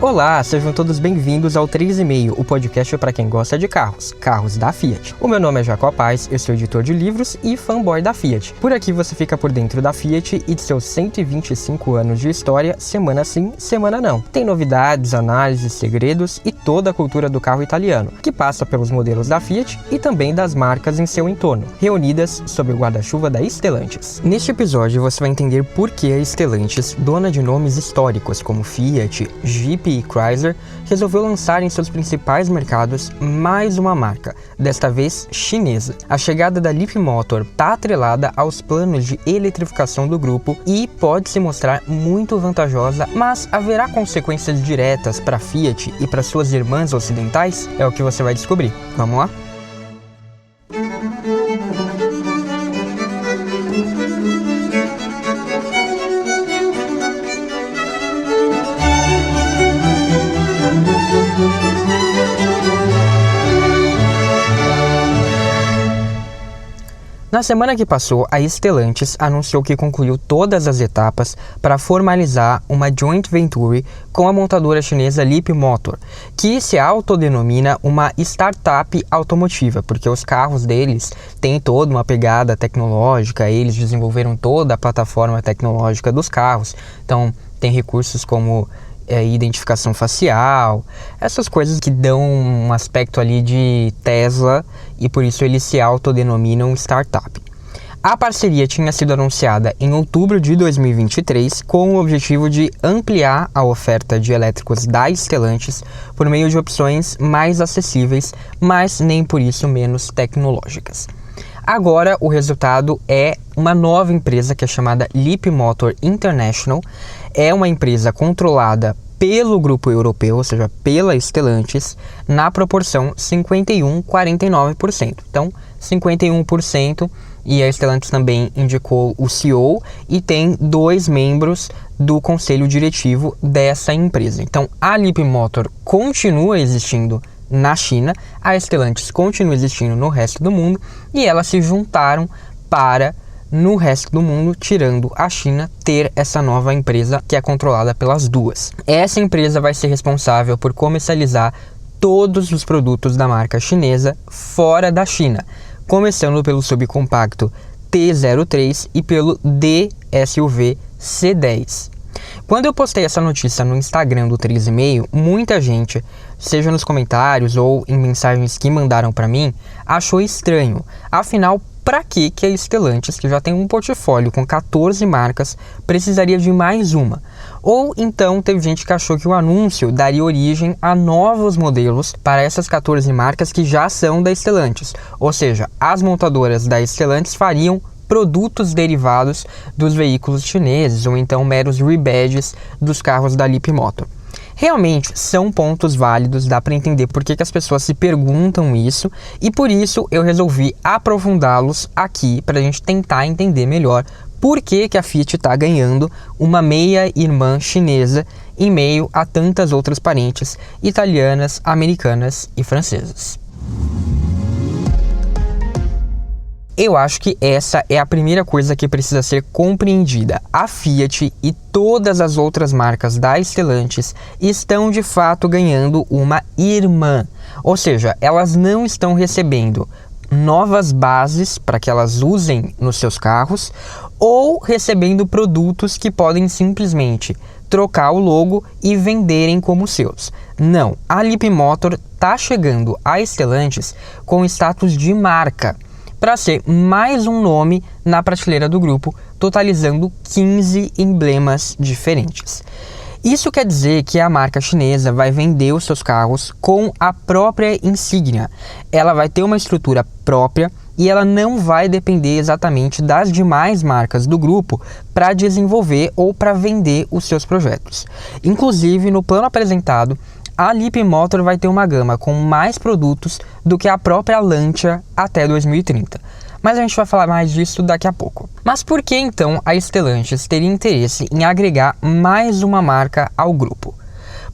Olá, sejam todos bem-vindos ao 3,5, o podcast para quem gosta de carros da Fiat. O meu nome é Jacob Paz, eu sou editor de livros e fanboy da Fiat. Por aqui você fica por dentro da Fiat e de seus 125 anos de história, semana sim, semana não. Tem novidades, análises, segredos e toda a cultura do carro italiano, que passa pelos modelos da Fiat e também das marcas em seu entorno, reunidas sob o guarda-chuva da Stellantis. Neste episódio você vai entender por que a Stellantis, dona de nomes históricos como Fiat, Jeep e Chrysler, resolveu lançar em seus principais mercados mais uma marca, desta vez chinesa. A chegada da Leapmotor está atrelada aos planos de eletrificação do grupo e pode se mostrar muito vantajosa, mas haverá consequências diretas para a Fiat e para suas irmãs ocidentais? É o que você vai descobrir. Vamos lá? Na semana que passou, a Stellantis anunciou que concluiu todas as etapas para formalizar uma joint venture com a montadora chinesa Leapmotor, que se autodenomina uma startup automotiva, porque os carros deles têm toda uma pegada tecnológica, eles desenvolveram toda a plataforma tecnológica dos carros, então tem recursos como identificação facial, essas coisas que dão um aspecto ali de Tesla e por isso eles se autodenominam startup. A parceria tinha sido anunciada em outubro de 2023 com o objetivo de ampliar a oferta de elétricos da Stellantis por meio de opções mais acessíveis, mas nem por isso menos tecnológicas. Agora o resultado é uma nova empresa que é chamada Leapmotor International. É uma empresa controlada pelo grupo europeu, ou seja, pela Stellantis, na proporção 51-49%. Então, 51%, e a Stellantis também indicou o CEO e tem 2 membros do conselho diretivo dessa empresa. Então, a Leapmotor continua existindo na China, a Stellantis continua existindo no resto do mundo e elas se juntaram para, no resto do mundo, tirando a China, ter essa nova empresa que é controlada pelas duas. Essa empresa vai ser responsável por comercializar todos os produtos da marca chinesa fora da China, começando pelo subcompacto T03 e pelo D-SUV C10. Quando eu postei essa notícia no Instagram do 3,5, muita gente, seja nos comentários ou em mensagens que mandaram para mim, achou estranho. Afinal, para que a Stellantis, que já tem um portfólio com 14 marcas, precisaria de mais uma? Ou então teve gente que achou que o anúncio daria origem a novos modelos para essas 14 marcas que já são da Stellantis. Ou seja, as montadoras da Stellantis fariam produtos derivados dos veículos chineses ou então meros rebadges dos carros da Leapmotor. Realmente são pontos válidos, dá para entender por que as pessoas se perguntam isso e por isso eu resolvi aprofundá-los aqui para a gente tentar entender melhor por que a Fiat está ganhando uma meia-irmã chinesa em meio a tantas outras parentes italianas, americanas e francesas. Eu acho que essa é a primeira coisa que precisa ser compreendida. A Fiat e todas as outras marcas da Stellantis estão de fato ganhando uma irmã. Ou seja, elas não estão recebendo novas bases para que elas usem nos seus carros ou recebendo produtos que podem simplesmente trocar o logo e venderem como seus. Não, a Leapmotor está chegando à Stellantis com status de marca, para ser mais um nome na prateleira do grupo, totalizando 15 emblemas diferentes. Isso quer dizer que a marca chinesa vai vender os seus carros com a própria insígnia. Ela vai ter uma estrutura própria e ela não vai depender exatamente das demais marcas do grupo para desenvolver ou para vender os seus projetos. Inclusive, no plano apresentado, a Leapmotor vai ter uma gama com mais produtos do que a própria Lancia até 2030. Mas a gente vai falar mais disso daqui a pouco. Mas por que então a Stellantis teria interesse em agregar mais uma marca ao grupo?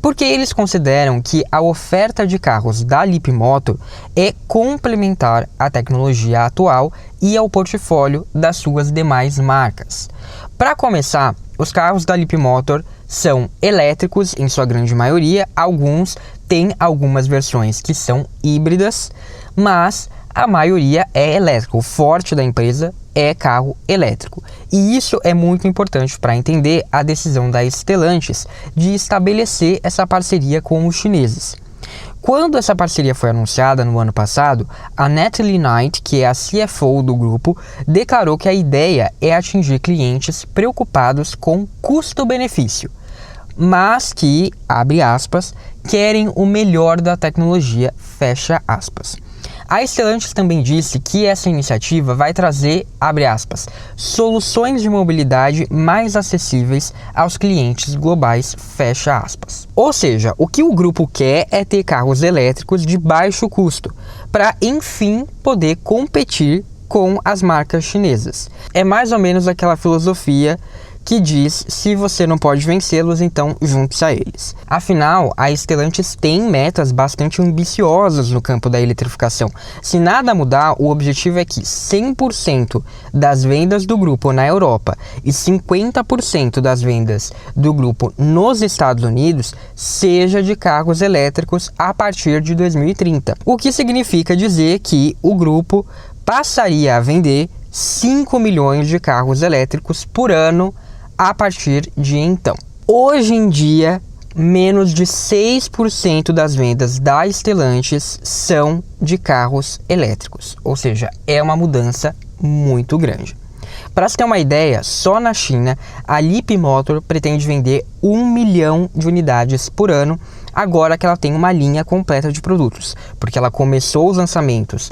Porque eles consideram que a oferta de carros da Leapmotor é complementar à tecnologia atual e ao portfólio das suas demais marcas. Para começar, os carros da Leapmotor são elétricos em sua grande maioria, alguns têm algumas versões que são híbridas, mas a maioria é elétrico. O forte da empresa é carro elétrico. E isso é muito importante para entender a decisão da Stellantis de estabelecer essa parceria com os chineses. Quando essa parceria foi anunciada no ano passado, a Natalie Knight, que é a CFO do grupo, declarou que a ideia é atingir clientes preocupados com custo-benefício, mas que, abre aspas, querem o melhor da tecnologia, fecha aspas. A Stellantis também disse que essa iniciativa vai trazer, abre aspas, soluções de mobilidade mais acessíveis aos clientes globais, fecha aspas. Ou seja, o que o grupo quer é ter carros elétricos de baixo custo, para enfim poder competir com as marcas chinesas. É mais ou menos aquela filosofia que diz: se você não pode vencê-los, então junte-se a eles. Afinal, a Stellantis tem metas bastante ambiciosas no campo da eletrificação. Se nada mudar, o objetivo é que 100% das vendas do grupo na Europa e 50% das vendas do grupo nos Estados Unidos seja de carros elétricos a partir de 2030. O que significa dizer que o grupo passaria a vender 5 milhões de carros elétricos por ano a partir de então. Hoje em dia, menos de 6% das vendas da Stellantis são de carros elétricos, ou seja, é uma mudança muito grande. Para se ter uma ideia, só na China, a Leapmotor pretende vender 1 milhão de unidades por ano, agora que ela tem uma linha completa de produtos, porque ela começou os lançamentos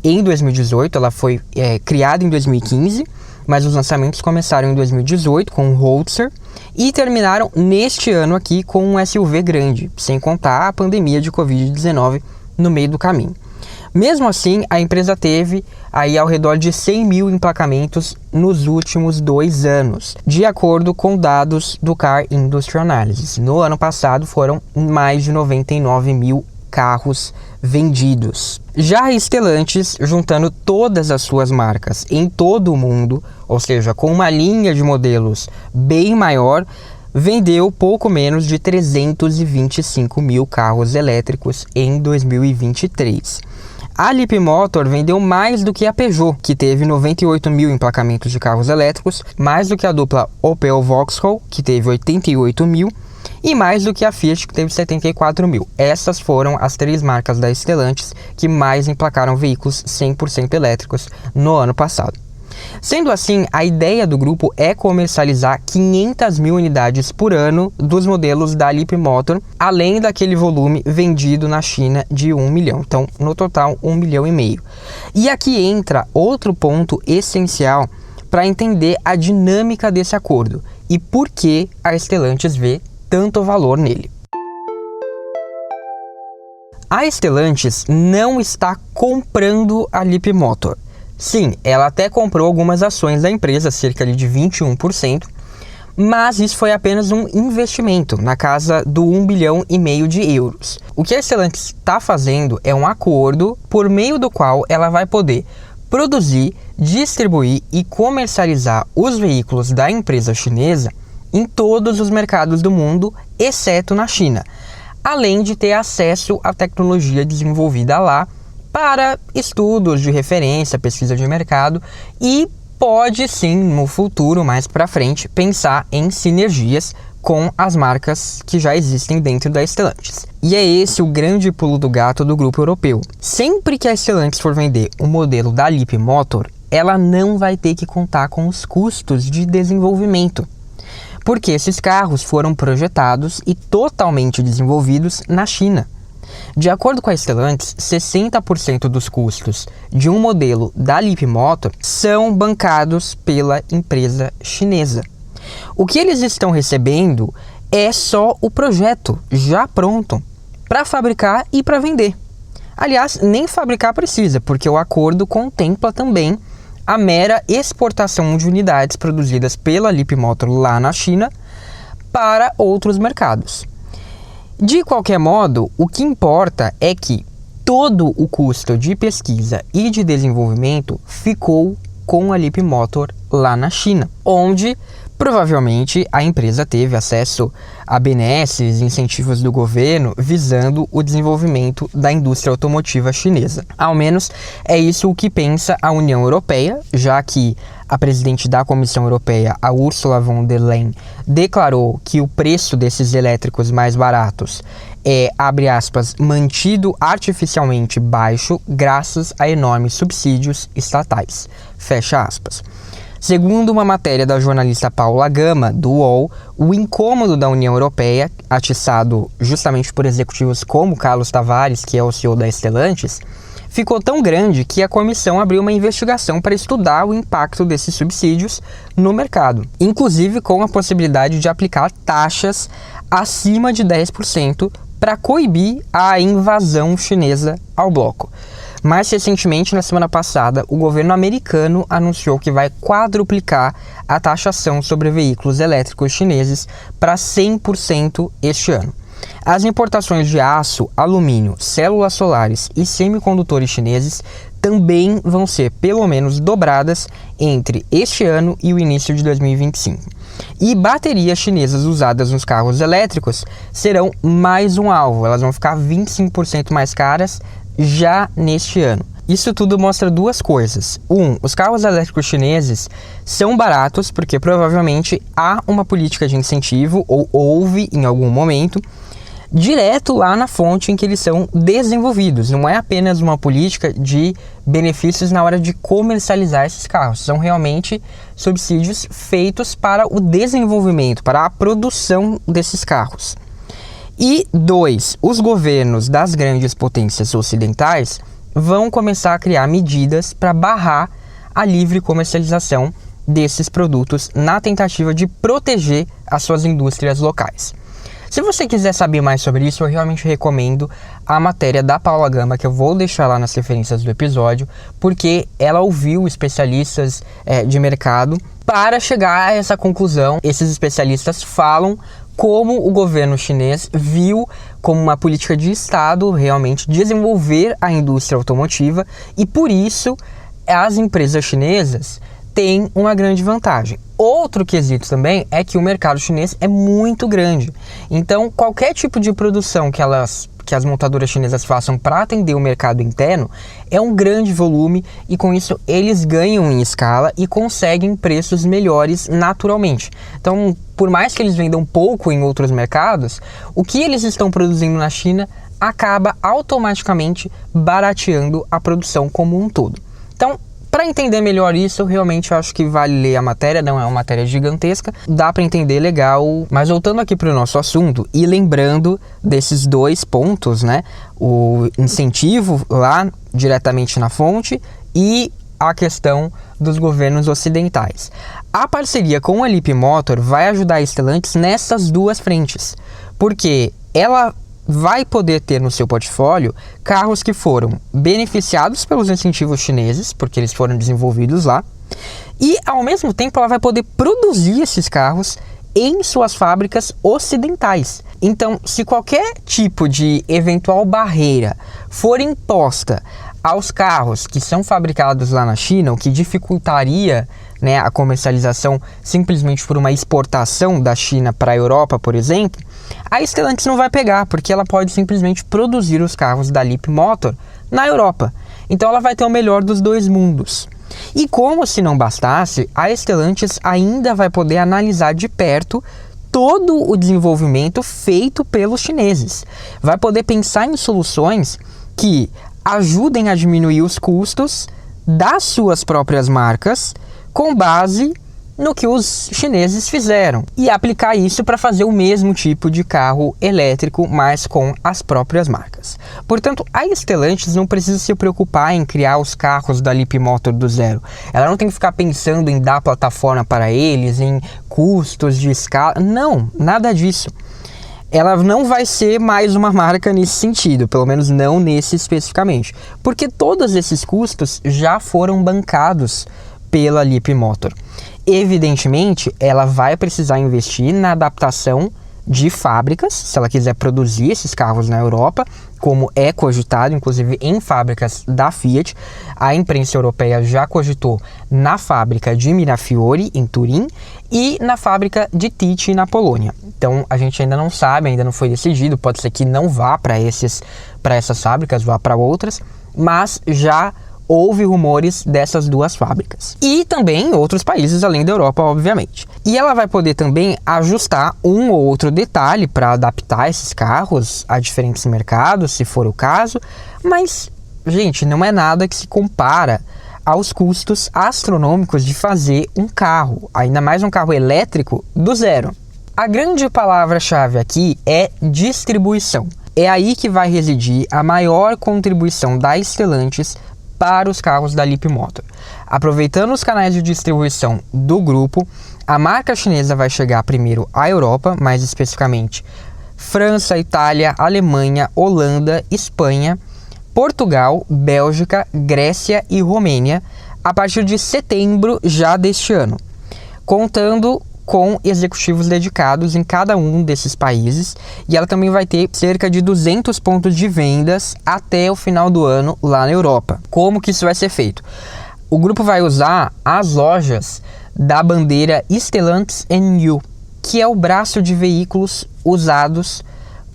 em 2018, ela foi criada em 2015, mas os lançamentos começaram em 2018 com o Roadster e terminaram neste ano aqui com um SUV grande, sem contar a pandemia de Covid-19 no meio do caminho. Mesmo assim, a empresa teve aí ao redor de 100 mil emplacamentos nos últimos 2 anos, de acordo com dados do Car Industry Analysis. No ano passado foram mais de 99 mil carros vendidos. Já a Stellantis, juntando todas as suas marcas em todo o mundo, ou seja, com uma linha de modelos bem maior, vendeu pouco menos de 325 mil carros elétricos em 2023. A Leapmotor vendeu mais do que a Peugeot, que teve 98 mil emplacamentos de carros elétricos, mais do que a dupla Opel Vauxhall, que teve 88 mil, e mais do que a Fiat, que teve 74 mil. Essas foram as 3 marcas da Stellantis que mais emplacaram veículos 100% elétricos no ano passado. Sendo assim, a ideia do grupo é comercializar 500 mil unidades por ano dos modelos da Leapmotor, além daquele volume vendido na China de 1 milhão. Então, no total, 1,5 milhão. E aqui entra outro ponto essencial para entender a dinâmica desse acordo e por que a Stellantis vê tanto valor nele. A Stellantis não está comprando a Leapmotor. Sim, ela até comprou algumas ações da empresa, cerca de 21%, mas isso foi apenas um investimento, na casa do 1,5 bilhão de euros. O que a Stellantis está fazendo é um acordo por meio do qual ela vai poder produzir, distribuir e comercializar os veículos da empresa chinesa em todos os mercados do mundo, exceto na China, além de ter acesso à tecnologia desenvolvida lá para estudos de referência, pesquisa de mercado e pode sim, no futuro, mais para frente, pensar em sinergias com as marcas que já existem dentro da Stellantis. E é esse o grande pulo do gato do grupo europeu. Sempre que a Stellantis for vender um modelo da Leapmotor, ela não vai ter que contar com os custos de desenvolvimento, porque esses carros foram projetados e totalmente desenvolvidos na China. De acordo com a Stellantis, 60% dos custos de um modelo da Leapmotor são bancados pela empresa chinesa. O que eles estão recebendo é só o projeto já pronto para fabricar e para vender. Aliás, nem fabricar precisa, porque o acordo contempla também a mera exportação de unidades produzidas pela Leapmotor lá na China para outros mercados. De qualquer modo, o que importa é que todo o custo de pesquisa e de desenvolvimento ficou com a Leapmotor lá na China, onde Provavelmente a empresa teve acesso a benesses e incentivos do governo visando o desenvolvimento da indústria automotiva chinesa. Ao menos é isso o que pensa a União Europeia, já que a presidente da Comissão Europeia, a Ursula von der Leyen, declarou que o preço desses elétricos mais baratos é, abre aspas, mantido artificialmente baixo graças a enormes subsídios estatais, fecha aspas. Segundo uma matéria da jornalista Paula Gama, do UOL, o incômodo da União Europeia, atiçado justamente por executivos como Carlos Tavares, que é o CEO da Stellantis, ficou tão grande que a comissão abriu uma investigação para estudar o impacto desses subsídios no mercado, inclusive com a possibilidade de aplicar taxas acima de 10% para coibir a invasão chinesa ao bloco. Mais recentemente, na semana passada, o governo americano anunciou que vai quadruplicar a taxação sobre veículos elétricos chineses para 100% este ano. As importações de aço, alumínio, células solares e semicondutores chineses também vão ser pelo menos dobradas entre este ano e o início de 2025. E baterias chinesas usadas nos carros elétricos serão mais um alvo, elas vão ficar 25% mais caras já neste ano. Isso tudo mostra duas coisas. Os carros elétricos chineses são baratos porque provavelmente há uma política de incentivo, ou houve em algum momento, direto lá na fonte em que eles são desenvolvidos. Não é apenas uma política de benefícios na hora de comercializar esses carros. São realmente subsídios feitos para o desenvolvimento, para a produção desses carros. E 2, os governos das grandes potências ocidentais vão começar a criar medidas para barrar a livre comercialização desses produtos na tentativa de proteger as suas indústrias locais. Se você quiser saber mais sobre isso, eu realmente recomendo a matéria da Paula Gama, que eu vou deixar lá nas referências do episódio, porque ela ouviu especialistas de mercado para chegar a essa conclusão. Esses especialistas falam como o governo chinês viu como uma política de Estado realmente desenvolver a indústria automotiva e por isso as empresas chinesas têm uma grande vantagem. Outro quesito também é que o mercado chinês é muito grande, então qualquer tipo de produção que as montadoras chinesas façam para atender o mercado interno é um grande volume e com isso eles ganham em escala e conseguem preços melhores naturalmente. Então, por mais que eles vendam pouco em outros mercados, o que eles estão produzindo na China acaba automaticamente barateando a produção como um todo. Então, para entender melhor isso, realmente eu acho que vale ler a matéria, não é uma matéria gigantesca, dá para entender legal. Mas voltando aqui para o nosso assunto e lembrando desses dois pontos, né? O incentivo lá diretamente na fonte e a questão dos governos ocidentais. A parceria com a Leapmotor vai ajudar a Stellantis nessas duas frentes, porque ela vai poder ter no seu portfólio carros que foram beneficiados pelos incentivos chineses, porque eles foram desenvolvidos lá, e ao mesmo tempo ela vai poder produzir esses carros em suas fábricas ocidentais. Então, se qualquer tipo de eventual barreira for imposta aos carros que são fabricados lá na China, o que dificultaria, né, a comercialização simplesmente por uma exportação da China para a Europa, por exemplo, a Stellantis não vai pegar, porque ela pode simplesmente produzir os carros da Leapmotor na Europa. Então ela vai ter o melhor dos dois mundos. E como se não bastasse, a Stellantis ainda vai poder analisar de perto todo o desenvolvimento feito pelos chineses. Vai poder pensar em soluções que ajudem a diminuir os custos das suas próprias marcas com base no que os chineses fizeram e aplicar isso para fazer o mesmo tipo de carro elétrico, mas com as próprias marcas. Portanto, a Stellantis não precisa se preocupar em criar os carros da Leapmotor do zero. Ela não tem que ficar pensando em dar plataforma para eles, em custos de escala. Não, nada disso. Ela não vai ser mais uma marca nesse sentido, pelo menos não nesse especificamente, porque todos esses custos já foram bancados pela Leapmotor. Evidentemente, ela vai precisar investir na adaptação de fábricas, se ela quiser produzir esses carros na Europa, como é cogitado, inclusive em fábricas da Fiat. A imprensa europeia já cogitou na fábrica de Mirafiori, em Turim, e na fábrica de Tychy, na Polônia. Então a gente ainda não sabe, ainda não foi decidido, pode ser que não vá para essas fábricas, vá para outras, mas já houve rumores dessas duas fábricas. E também outros países além da Europa, obviamente. E ela vai poder também ajustar um ou outro detalhe para adaptar esses carros a diferentes mercados, se for o caso. Mas, gente, não é nada que se compara aos custos astronômicos de fazer um carro, ainda mais um carro elétrico do zero. A grande palavra-chave aqui é distribuição. É aí que vai residir a maior contribuição da Stellantis para os carros da Leapmotor. Aproveitando os canais de distribuição do grupo, a marca chinesa vai chegar primeiro à Europa, mais especificamente França, Itália, Alemanha, Holanda, Espanha, Portugal, Bélgica, Grécia e Romênia, a partir de setembro já deste ano, contando com executivos dedicados em cada um desses países, e ela também vai ter cerca de 200 pontos de vendas até o final do ano lá na Europa. Como que isso vai ser feito? O grupo vai usar as lojas da bandeira Stellantis NU, que é o braço de veículos usados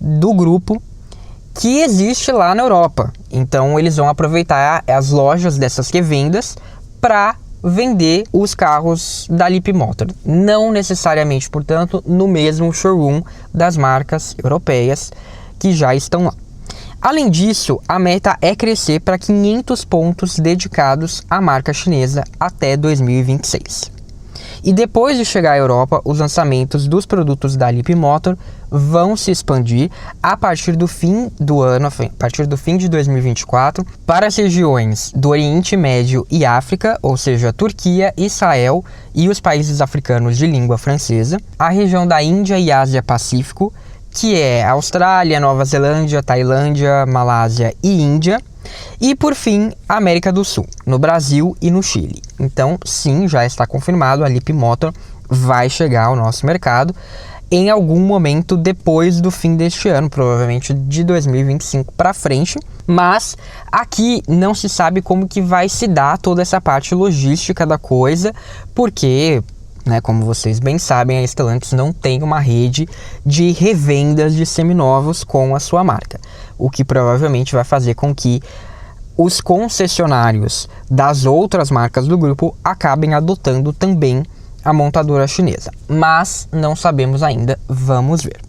do grupo que existe lá na Europa. Então eles vão aproveitar as lojas dessas revendas para vender os carros da Leapmotor, não necessariamente, portanto, no mesmo showroom das marcas europeias que já estão lá. Além disso, a meta é crescer para 500 pontos dedicados à marca chinesa até 2026. E depois de chegar à Europa, os lançamentos dos produtos da Leapmotor vão se expandir a partir do fim do ano, a partir do fim de 2024, para as regiões do Oriente Médio e África, ou seja, Turquia, Israel e os países africanos de língua francesa, a região da Índia e Ásia-Pacífico, que é Austrália, Nova Zelândia, Tailândia, Malásia e Índia, e por fim, a América do Sul, no Brasil e no Chile. Então, sim, já está confirmado, a Leapmotor vai chegar ao nosso mercado em algum momento depois do fim deste ano, provavelmente de 2025 para frente, mas aqui não se sabe como que vai se dar toda essa parte logística da coisa, porque, como vocês bem sabem, a Stellantis não tem uma rede de revendas de seminovos com a sua marca, o que provavelmente vai fazer com que os concessionários das outras marcas do grupo acabem adotando também a montadora chinesa. Mas não sabemos ainda, vamos ver.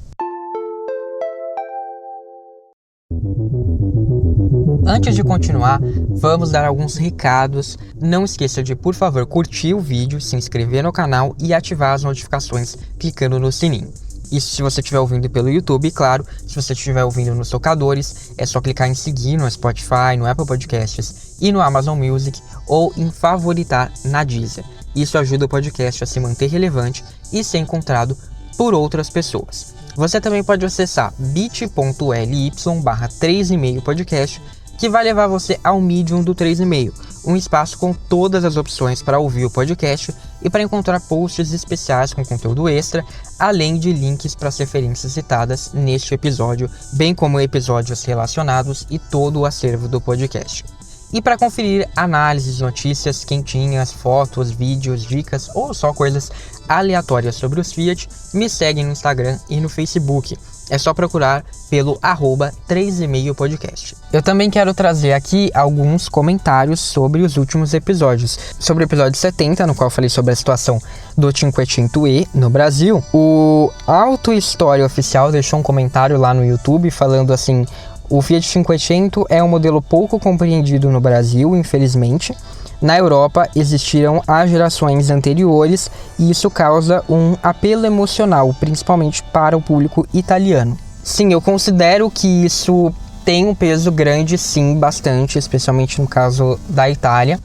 Antes de continuar, vamos dar alguns recados. Não esqueça de, por favor, curtir o vídeo, se inscrever no canal e ativar as notificações clicando no sininho. Isso se você estiver ouvindo pelo YouTube, claro. Se você estiver ouvindo nos tocadores, é só clicar em seguir no Spotify, no Apple Podcasts e no Amazon Music, ou em favoritar na Deezer. Isso ajuda o podcast a se manter relevante e ser encontrado por outras pessoas. Você também pode acessar bit.ly/3,5podcast, que vai levar você ao Medium do 3,5, um espaço com todas as opções para ouvir o podcast e para encontrar posts especiais com conteúdo extra, além de links para as referências citadas neste episódio, bem como episódios relacionados e todo o acervo do podcast. E para conferir análises, notícias quentinhas, fotos, vídeos, dicas ou só coisas aleatórias sobre os Fiat, me segue no Instagram e no Facebook. É só procurar pelo @3,5podcast. Eu também quero trazer aqui alguns comentários sobre os últimos episódios. Sobre o episódio 70, no qual eu falei sobre a situação do Cinquecento E no Brasil, o Auto História Oficial deixou um comentário lá no YouTube falando assim: o Fiat Cinquecento é um modelo pouco compreendido no Brasil, infelizmente. Na Europa existiram as gerações anteriores e isso causa um apelo emocional, principalmente para o público italiano. Sim, eu considero que isso tem um peso grande, sim, bastante, especialmente no caso da Itália.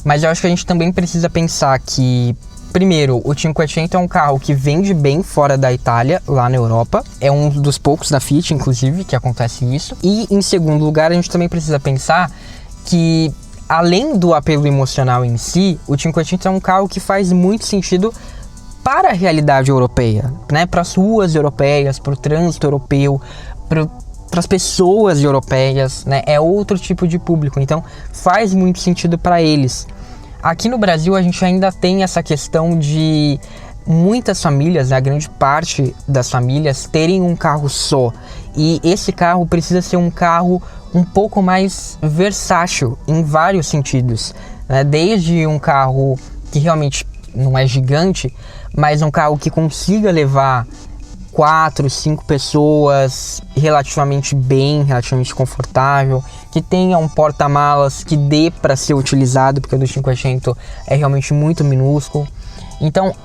Mas eu acho que a gente também precisa pensar que, primeiro, o Cinquecento é um carro que vende bem fora da Itália, lá na Europa. É um dos poucos da Fiat, inclusive, que acontece isso. E, em segundo lugar, a gente também precisa pensar que, além do apelo emocional em si, o Cinquecento é um carro que faz muito sentido para a realidade europeia, né? Para as ruas europeias, para o trânsito europeu, para as pessoas europeias, né? É outro tipo de público, então faz muito sentido para eles. Aqui no Brasil a gente ainda tem essa questão de muitas famílias, né, a grande parte das famílias, terem um carro só. E esse carro precisa ser um carro um pouco mais versátil em vários sentidos, né? Desde um carro que realmente não é gigante, mas um carro que consiga levar 4, 5 pessoas relativamente bem, relativamente confortável, que tenha um porta-malas que dê para ser utilizado, porque o do 500 é realmente muito minúsculo. Então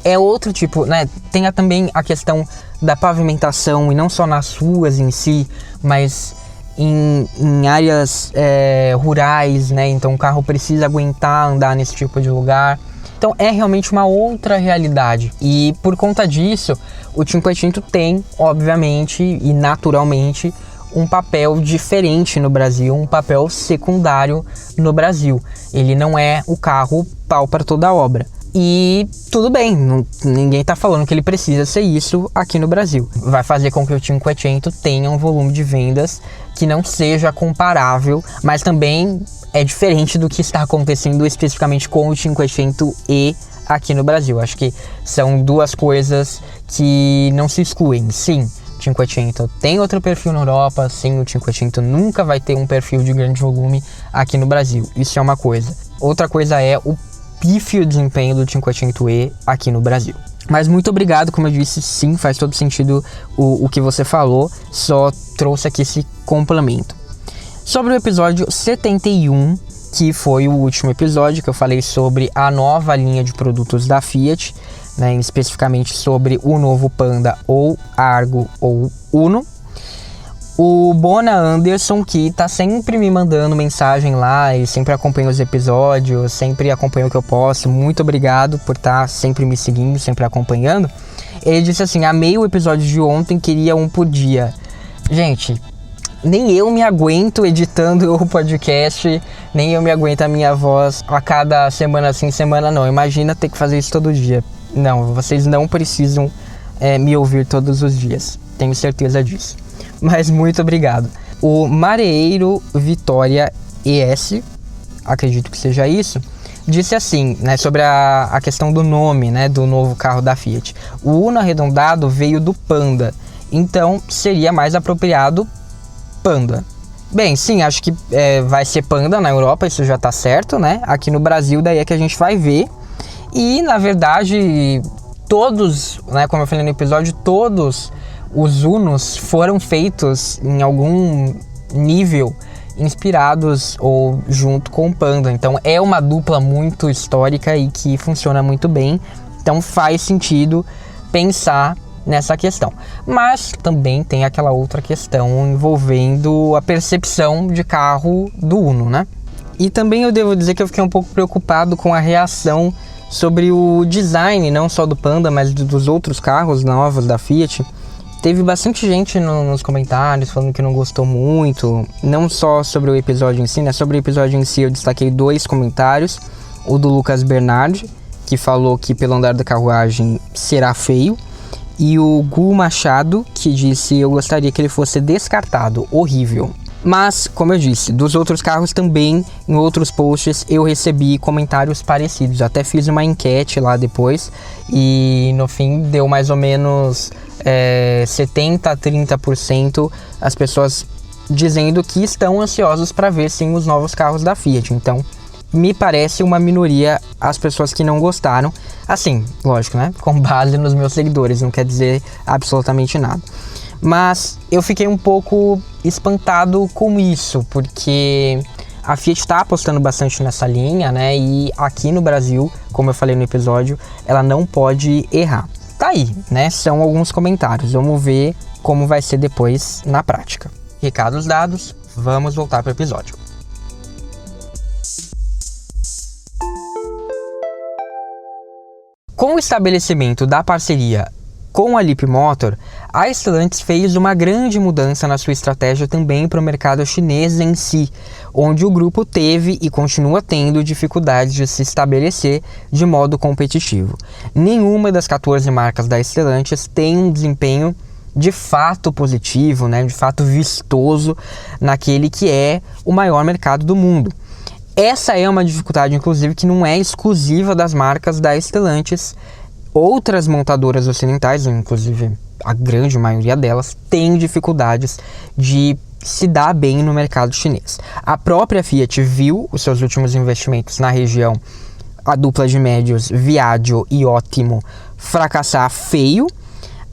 é outro tipo, né? Tem também a questão da pavimentação, e não só nas ruas em si, mas em áreas rurais, né? Então o carro precisa aguentar andar nesse tipo de lugar. Então é realmente uma outra realidade. E por conta disso, o 500 tem, obviamente e naturalmente, um papel diferente no Brasil, um papel secundário no Brasil. Ele não é o carro pau para toda obra. E tudo bem, ninguém está falando que ele precisa ser isso aqui no Brasil. Vai fazer com que o 500 tenha um volume de vendas que não seja comparável, mas também é diferente do que está acontecendo especificamente com o 500e aqui no Brasil. Acho que são duas coisas que não se excluem. Sim, o 500 tem outro perfil na Europa, sim, o 500 nunca vai ter um perfil de grande volume aqui no Brasil. Isso é uma coisa. Outra coisa é o pífio desempenho do 500e aqui no Brasil. Mas muito obrigado, como eu disse, sim, faz todo sentido o que você falou, só trouxe aqui esse complemento. Sobre o episódio 71, que foi o último episódio que eu falei sobre a nova linha de produtos da Fiat, né, especificamente sobre o novo Panda ou Argo ou Uno. O Bona Anderson, que tá sempre me mandando mensagem lá, ele sempre acompanha os episódios, sempre acompanha o que eu posto, muito obrigado por estar sempre me seguindo, sempre acompanhando. Ele disse assim: amei o episódio de ontem, queria um por dia. Gente, nem eu me aguento editando o podcast, nem eu me aguento a minha voz a cada semana sim, semana não. Imagina ter que fazer isso todo dia. Não, vocês não precisam me ouvir todos os dias, tenho certeza disso. Mas muito obrigado. O Mareiro Vitória ES, acredito que seja isso, disse assim, né, sobre a questão do nome, né, do novo carro da Fiat. O Uno arredondado veio do Panda, então seria mais apropriado Panda. Bem, sim, acho que vai ser Panda na Europa, isso já tá certo, né? Aqui no Brasil daí é que a gente vai ver. E na verdade todos, né, como eu falei no episódio, todos os Unos foram feitos em algum nível inspirados ou junto com o Panda. Então é uma dupla muito histórica e que funciona muito bem. Então faz sentido pensar nessa questão. Mas também tem aquela outra questão envolvendo a percepção de carro do Uno, né? E também eu devo dizer que eu fiquei um pouco preocupado com a reação sobre o design, não só do Panda, mas dos outros carros novos da Fiat. Teve bastante gente nos comentários falando que não gostou muito, não só sobre o episódio em si, né? Sobre o episódio em si eu destaquei 2 comentários. O do Lucas Bernardi, que falou que pelo andar da carruagem será feio. E o Gu Machado, que disse: eu gostaria que ele fosse descartado, horrível. Mas, como eu disse, dos outros carros também, em outros posts, eu recebi comentários parecidos. Até fiz uma enquete lá depois e no fim deu mais ou menos 70% a 30% as pessoas dizendo que estão ansiosos para ver sim os novos carros da Fiat. Então, me parece uma minoria as pessoas que não gostaram. Assim, lógico, né? Com base nos meus seguidores, não quer dizer absolutamente nada. Mas eu fiquei um pouco espantado com isso, porque a Fiat está apostando bastante nessa linha, né? E aqui no Brasil, como eu falei no episódio, ela não pode errar. Tá aí, né? São alguns comentários. Vamos ver como vai ser depois na prática. Recados dados, vamos voltar para o episódio. Com o estabelecimento da parceria Com a Leapmotor, a Stellantis fez uma grande mudança na sua estratégia também para o mercado chinês em si, onde o grupo teve e continua tendo dificuldades de se estabelecer de modo competitivo. Nenhuma das 14 marcas da Stellantis tem um desempenho de fato positivo, né, de fato vistoso naquele que é o maior mercado do mundo. Essa é uma dificuldade, inclusive, que não é exclusiva das marcas da Stellantis. Outras montadoras ocidentais, inclusive a grande maioria delas, têm dificuldades de se dar bem no mercado chinês. A própria Fiat viu os seus últimos investimentos na região, a dupla de médios Viaggio e Ótimo, fracassar feio,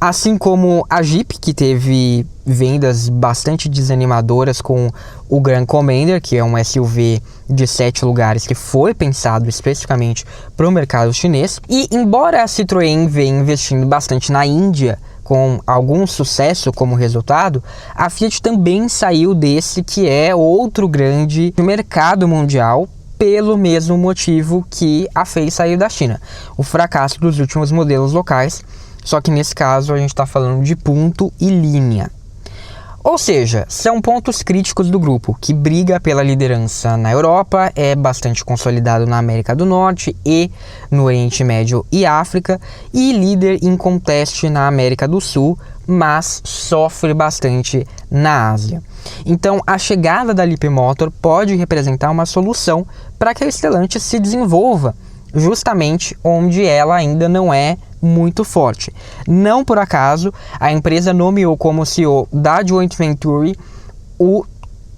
assim como a Jeep, que teve vendas bastante desanimadoras com o Grand Commander, que é um SUV de 7 lugares que foi pensado especificamente para o mercado chinês. E embora a Citroën venha investindo bastante na Índia, com algum sucesso como resultado, a Fiat também saiu desse que é outro grande mercado mundial, pelo mesmo motivo que a fez sair da China, o fracasso dos últimos modelos locais. Só que nesse caso a gente está falando de ponto e linha. Ou seja, são pontos críticos do grupo, que briga pela liderança na Europa, é bastante consolidado na América do Norte e no Oriente Médio e África, e líder inconteste na América do Sul, mas sofre bastante na Ásia. Então, a chegada da Leapmotor pode representar uma solução para que a Stellantis se desenvolva justamente onde ela ainda não é muito forte. Não por acaso, a empresa nomeou como CEO da joint venture o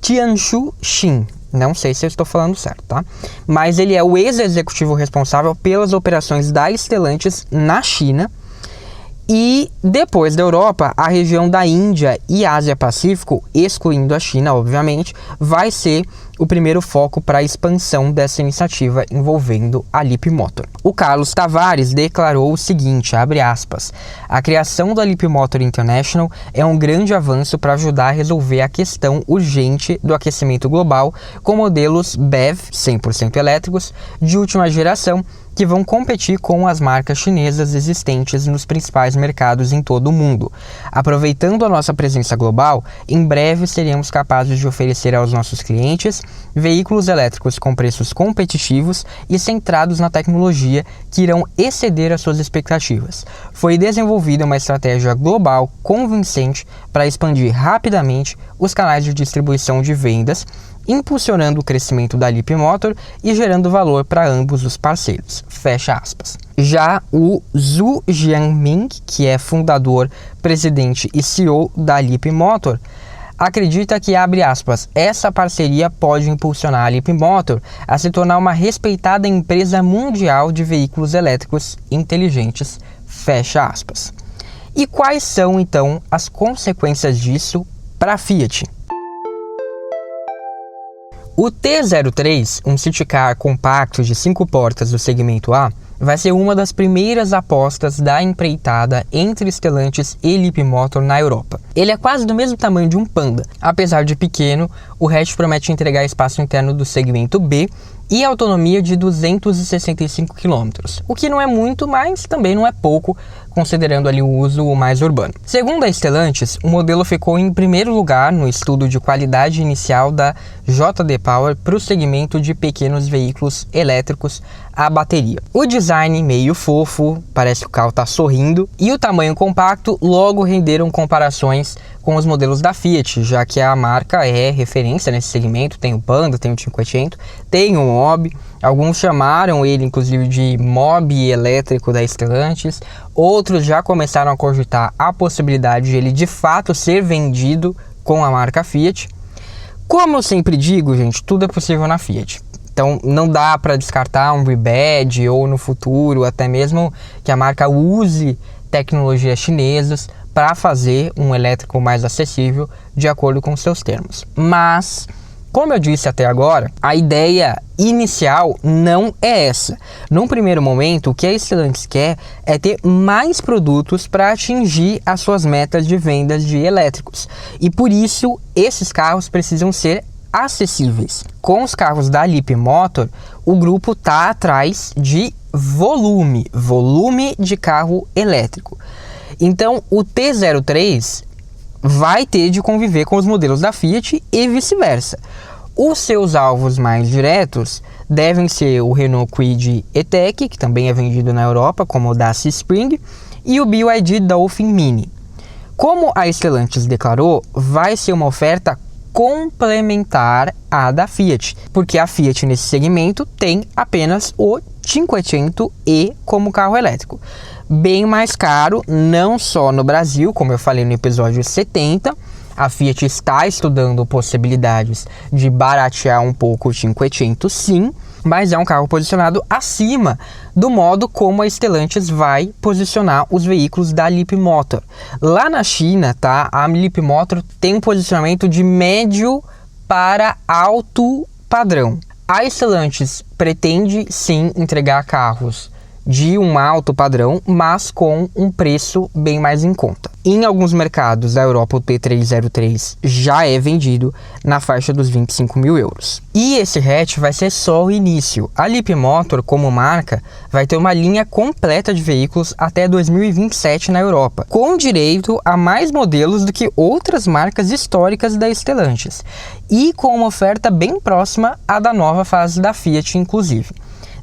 Tianshu Xin. Não sei se eu estou falando certo, tá? Mas ele é o ex-executivo responsável pelas operações da Stellantis na China. E depois da Europa, a região da Índia e Ásia-Pacífico, excluindo a China, obviamente, vai ser o primeiro foco para a expansão dessa iniciativa envolvendo a Leapmotor. O Carlos Tavares declarou o seguinte, abre aspas, a criação da Leapmotor International é um grande avanço para ajudar a resolver a questão urgente do aquecimento global com modelos BEV 100% elétricos de última geração que vão competir com as marcas chinesas existentes nos principais mercados em todo o mundo. Aproveitando a nossa presença global, em breve seremos capazes de oferecer aos nossos clientes veículos elétricos com preços competitivos e centrados na tecnologia que irão exceder as suas expectativas. Foi desenvolvida uma estratégia global convincente para expandir rapidamente os canais de distribuição de vendas, impulsionando o crescimento da Leapmotor e gerando valor para ambos os parceiros. Fecha aspas. Já o Zhu Jianming, que é fundador, presidente e CEO da Leapmotor, acredita que, abre aspas, essa parceria pode impulsionar a Leapmotor a se tornar uma respeitada empresa mundial de veículos elétricos inteligentes. Fecha aspas. E quais são, então, as consequências disso para a Fiat? O T03, um city car compacto de 5 portas do segmento A, vai ser uma das primeiras apostas da empreitada entre Stellantis e Leapmotor na Europa. Ele é quase do mesmo tamanho de um Panda. Apesar de pequeno, o hatch promete entregar espaço interno do segmento B e autonomia de 265 km, o que não é muito, mas também não é pouco, considerando ali o uso mais urbano. Segundo a Stellantis, o modelo ficou em primeiro lugar no estudo de qualidade inicial da JD Power para o segmento de pequenos veículos elétricos a bateria. O design meio fofo, parece que o carro está sorrindo, e o tamanho compacto logo renderam comparações com os modelos da Fiat, já que a marca é referência nesse segmento, tem o Panda, tem o Cinquecento, tem o Mobi, alguns chamaram ele inclusive de Mobi elétrico da Stellantis, outros já começaram a cogitar a possibilidade de ele de fato ser vendido com a marca Fiat. Como eu sempre digo, gente, tudo é possível na Fiat. Então não dá para descartar um rebadge ou no futuro até mesmo que a marca use tecnologias chinesas para fazer um elétrico mais acessível de acordo com seus termos. Mas, como eu disse até agora, a ideia inicial não é essa. Num primeiro momento, o que a Stellantis quer é ter mais produtos para atingir as suas metas de vendas de elétricos. E por isso, esses carros precisam ser acessíveis. Com os carros da Leapmotor, o grupo está atrás de volume de carro elétrico. Então, o T03 vai ter de conviver com os modelos da Fiat e vice-versa. Os seus alvos mais diretos devem ser o Renault Kwid E-Tech, que também é vendido na Europa, como o Dacia Spring, e o BYD Dolphin Mini. Como a Stellantis declarou, vai ser uma oferta complementar à da Fiat, porque a Fiat nesse segmento tem apenas o 500e como carro elétrico. Bem mais caro, não só no Brasil, como eu falei no episódio 70, a Fiat está estudando possibilidades de baratear um pouco o 500 sim, mas é um carro posicionado acima do modo como a Stellantis vai posicionar os veículos da Leapmotor. Lá na China, tá, a Leapmotor tem um posicionamento de médio para alto padrão. A Stellantis pretende sim entregar carros de um alto padrão, mas com um preço bem mais em conta. Em alguns mercados da Europa, o T303 já é vendido na faixa dos 25 mil euros. E esse hatch vai ser só o início. A Leapmotor, como marca, vai ter uma linha completa de veículos até 2027 na Europa, com direito a mais modelos do que outras marcas históricas da Stellantis, e com uma oferta bem próxima à da nova fase da Fiat, inclusive.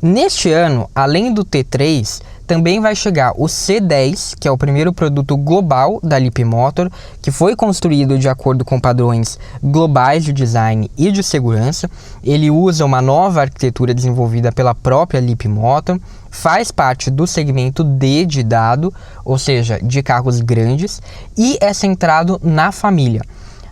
Neste ano, além do T3, também vai chegar o C10, que é o primeiro produto global da Leapmotor, que foi construído de acordo com padrões globais de design e de segurança. Ele usa uma nova arquitetura desenvolvida pela própria Leapmotor, faz parte do segmento D de dado, ou seja, de carros grandes, e é centrado na família.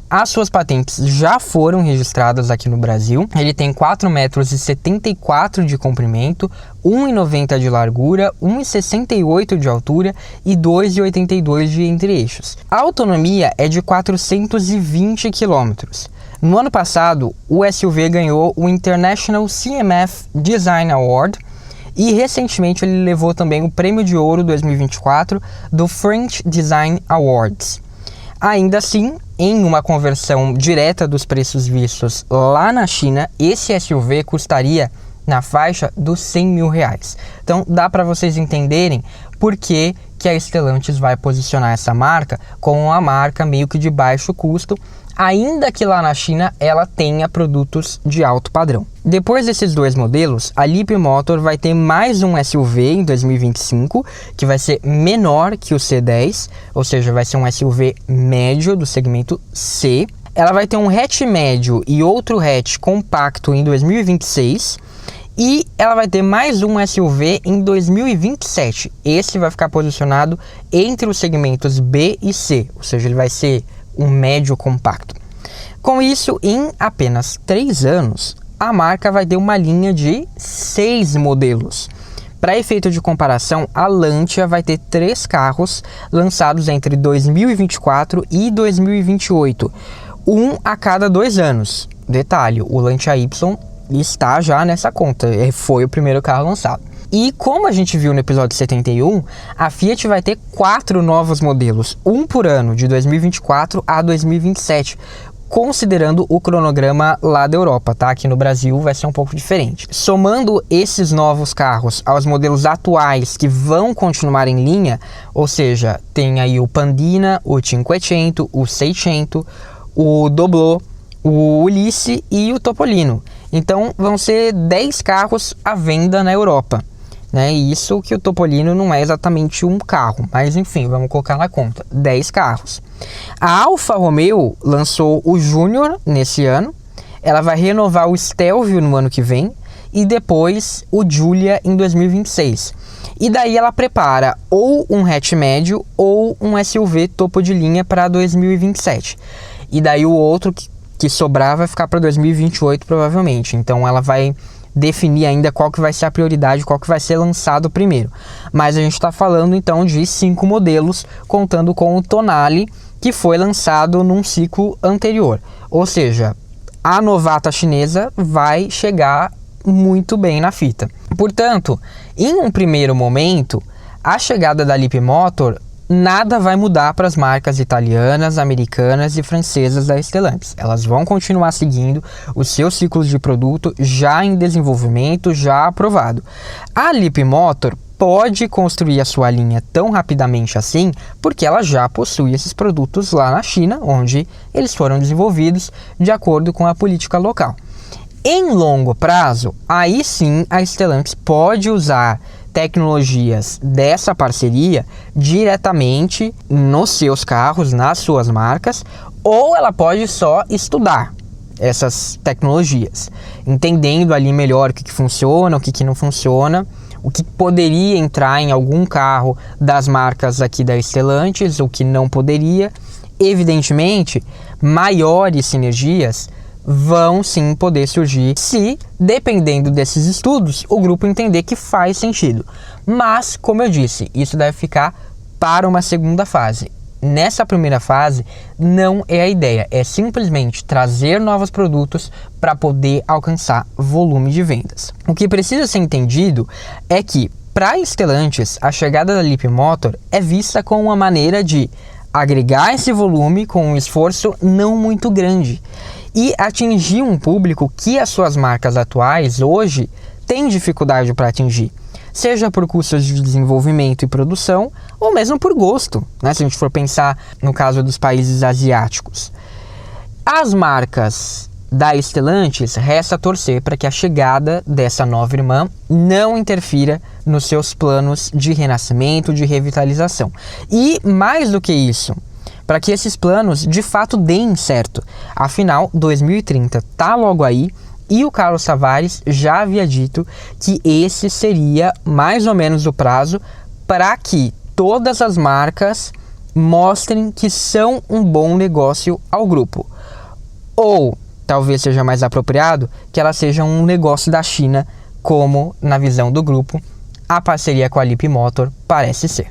As suas patentes já foram registradas aqui no Brasil. Ele tem 4,74 m de comprimento, 1,90 m de largura, 1,68 m de altura e 2,82 m de entre-eixos. A autonomia é de 420 km. No ano passado, o SUV ganhou o International CMF Design Award e recentemente ele levou também o Prêmio de Ouro 2024 do French Design Awards. Ainda assim, em uma conversão direta dos preços vistos lá na China, esse SUV custaria na faixa dos 100 mil reais. Então dá para vocês entenderem por que a Stellantis vai posicionar essa marca como uma marca meio que de baixo custo, ainda que lá na China ela tenha produtos de alto padrão. Depois desses dois modelos, a Leapmotor vai ter mais um SUV em 2025, que vai ser menor que o C10, ou seja, vai ser um SUV médio do segmento C. Ela vai ter um hatch médio e outro hatch compacto em 2026, e ela vai ter mais um SUV em 2027. Esse vai ficar posicionado entre os segmentos B e C, ou seja, ele vai ser um médio compacto. Com isso, em apenas 3 anos, a marca vai ter uma linha de 6 modelos. Para efeito de comparação, a Lancia vai ter 3 carros lançados entre 2024 e 2028, um a cada 2 anos. Detalhe, o Lancia Y está já nessa conta, foi o primeiro carro lançado. E como a gente viu no episódio 71, a Fiat vai ter 4 novos modelos, um por ano, de 2024 a 2027, considerando o cronograma lá da Europa, tá? Aqui no Brasil vai ser um pouco diferente. Somando esses novos carros aos modelos atuais que vão continuar em linha, ou seja, tem aí o Pandina, o 500, o 600, o Doblò, o Ulisse e o Topolino. Então vão ser 10 carros à venda na Europa, né? E isso que o Topolino não é exatamente um carro, mas enfim, vamos colocar na conta, 10 carros. A Alfa Romeo lançou o Júnior nesse ano, ela vai renovar o Stelvio no ano que vem e depois o Giulia em 2026. E daí ela prepara ou um hatch médio ou um SUV topo de linha para 2027. E daí o outro que sobrar vai ficar para 2028 provavelmente. Então ela vai definir ainda qual que vai ser a prioridade, qual que vai ser lançado primeiro. Mas a gente está falando então de 5 modelos, contando com o Tonale, que foi lançado num ciclo anterior. Ou seja, a novata chinesa vai chegar muito bem na fita. Portanto, em um primeiro momento, a chegada da Leapmotor nada vai mudar para as marcas italianas, americanas e francesas da Stellantis. Elas vão continuar seguindo os seus ciclos de produto já em desenvolvimento, já aprovado. A Leapmotor pode construir a sua linha tão rapidamente assim, porque ela já possui esses produtos lá na China, onde eles foram desenvolvidos de acordo com a política local. Em longo prazo, aí sim a Stellantis pode usar tecnologias dessa parceria diretamente nos seus carros, nas suas marcas, ou ela pode só estudar essas tecnologias, entendendo ali melhor o que funciona, o que não funciona, o que poderia entrar em algum carro das marcas aqui da Stellantis, o que não poderia. Evidentemente, maiores sinergias vão sim poder surgir se, dependendo desses estudos, o grupo entender que faz sentido. Mas, como eu disse, isso deve ficar para uma segunda fase. Nessa primeira fase, não é a ideia, é simplesmente trazer novos produtos para poder alcançar volume de vendas. O que precisa ser entendido é que, para a Stellantis, a chegada da Leapmotor é vista como uma maneira de agregar esse volume com um esforço não muito grande e atingir um público que as suas marcas atuais hoje têm dificuldade para atingir, seja por custos de desenvolvimento e produção ou mesmo por gosto, né? Se a gente for pensar no caso dos países asiáticos. As marcas da Stellantis, resta torcer para que a chegada dessa nova irmã não interfira nos seus planos de renascimento, de revitalização. E mais do que isso, para que esses planos de fato deem certo. Afinal, 2030 está logo aí e o Carlos Tavares já havia dito que esse seria mais ou menos o prazo para que todas as marcas mostrem que são um bom negócio ao grupo. Ou talvez seja mais apropriado que ela seja um negócio da China, como, na visão do grupo, a parceria com a Leapmotor parece ser.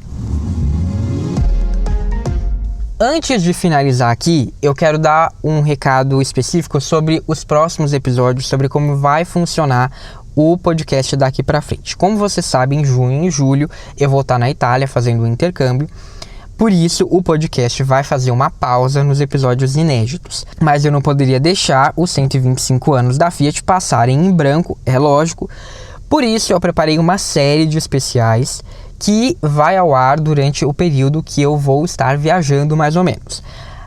Antes de finalizar aqui, eu quero dar um recado específico sobre os próximos episódios, sobre como vai funcionar o podcast daqui para frente. Como você sabe, em junho e julho eu vou estar na Itália fazendo um intercâmbio. Por isso, o podcast vai fazer uma pausa nos episódios inéditos. Mas eu não poderia deixar os 125 anos da Fiat passarem em branco, é lógico. Por isso, eu preparei uma série de especiais que vai ao ar durante o período que eu vou estar viajando, mais ou menos.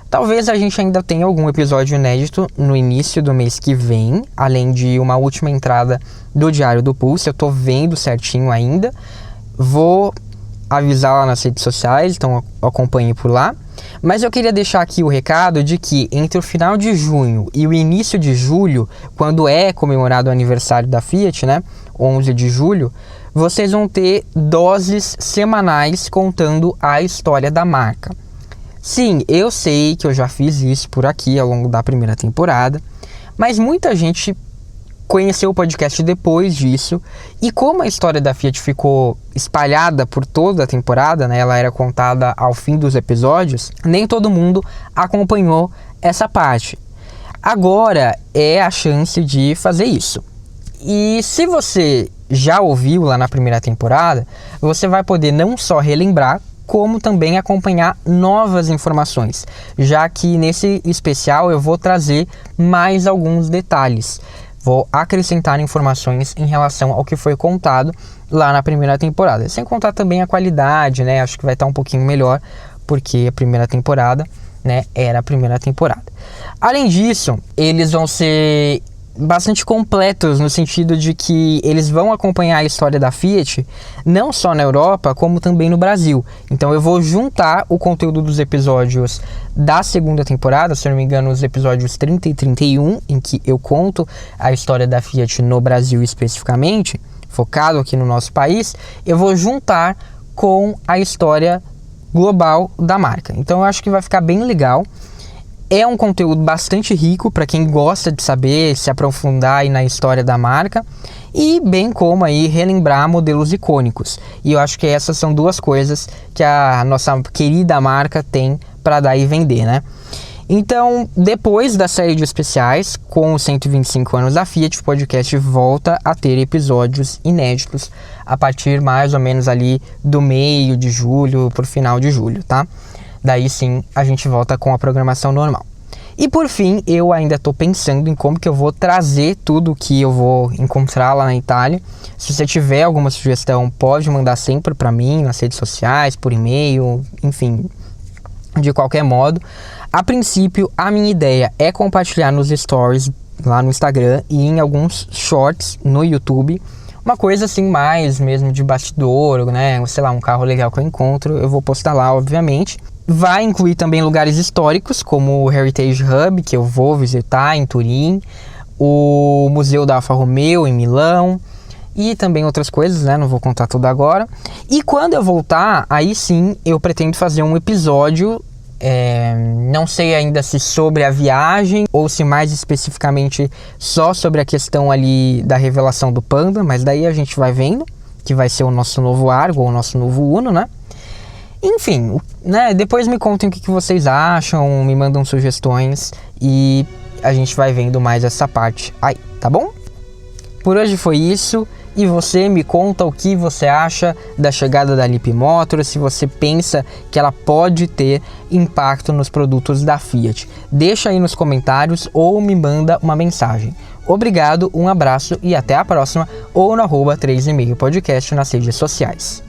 Talvez a gente ainda tenha algum episódio inédito no início do mês que vem, além de uma última entrada do Diário do Pulse. Eu tô vendo certinho ainda. Vou avisar lá nas redes sociais, então acompanhe por lá. Mas eu queria deixar aqui o recado de que entre o final de junho e o início de julho, quando é comemorado o aniversário da Fiat, né, 11 de julho, vocês vão ter doses semanais contando a história da marca. Sim, eu sei que eu já fiz isso por aqui ao longo da primeira temporada, mas muita gente conheceu o podcast depois disso, e como a história da Fiat ficou espalhada por toda a temporada, né, ela era contada ao fim dos episódios, nem todo mundo acompanhou essa parte. Agora é a chance de fazer isso. E se você já ouviu lá na primeira temporada, você vai poder não só relembrar, como também acompanhar novas informações, já que nesse especial eu vou trazer mais alguns detalhes. Vou acrescentar informações em relação ao que foi contado lá na primeira temporada. Sem contar também a qualidade, né? Acho que vai estar um pouquinho melhor, porque a primeira temporada, né, era a primeira temporada. Além disso, eles vão ser bastante completos no sentido de que eles vão acompanhar a história da Fiat não só na Europa, como também no Brasil. Então eu vou juntar o conteúdo dos episódios da segunda temporada, se não me engano, os episódios 30 e 31, em que eu conto a história da Fiat no Brasil especificamente, focado aqui no nosso país, eu vou juntar com a história global da marca. Então eu acho que vai ficar bem legal. É um conteúdo bastante rico para quem gosta de saber, se aprofundar aí na história da marca, e bem como aí relembrar modelos icônicos. E eu acho que essas são duas coisas que a nossa querida marca tem para dar e vender, né? Então, depois da série de especiais, com os 125 anos da Fiat, o podcast volta a ter episódios inéditos a partir mais ou menos ali do meio de julho para o final de julho, tá? Daí sim a gente volta com a programação normal. E por fim, eu ainda estou pensando em como que eu vou trazer tudo que eu vou encontrar lá na Itália. Se você tiver alguma sugestão, pode mandar sempre para mim nas redes sociais, por e-mail, enfim, de qualquer modo. A princípio, a minha ideia é compartilhar nos stories lá no Instagram e em alguns shorts no YouTube. Uma coisa assim mais mesmo de bastidor, né? Sei lá, um carro legal que eu encontro, eu vou postar lá, obviamente. Vai incluir também lugares históricos, como o Heritage Hub, que eu vou visitar em Turim, o Museu da Alfa Romeo em Milão e também outras coisas, né? Não vou contar tudo agora. E quando eu voltar, aí sim eu pretendo fazer um episódio, não sei ainda se sobre a viagem ou se mais especificamente só sobre a questão ali da revelação do Panda, mas daí a gente vai vendo, que vai ser o nosso novo Argo, ou o nosso novo Uno, né? Enfim, né, depois me contem o que vocês acham, me mandam sugestões e a gente vai vendo mais essa parte aí, tá bom? Por hoje foi isso, e você me conta o que você acha da chegada da Leapmotor, se você pensa que ela pode ter impacto nos produtos da Fiat. Deixa aí nos comentários ou me manda uma mensagem. Obrigado, um abraço e até a próxima, ou no @3,5podcast nas redes sociais.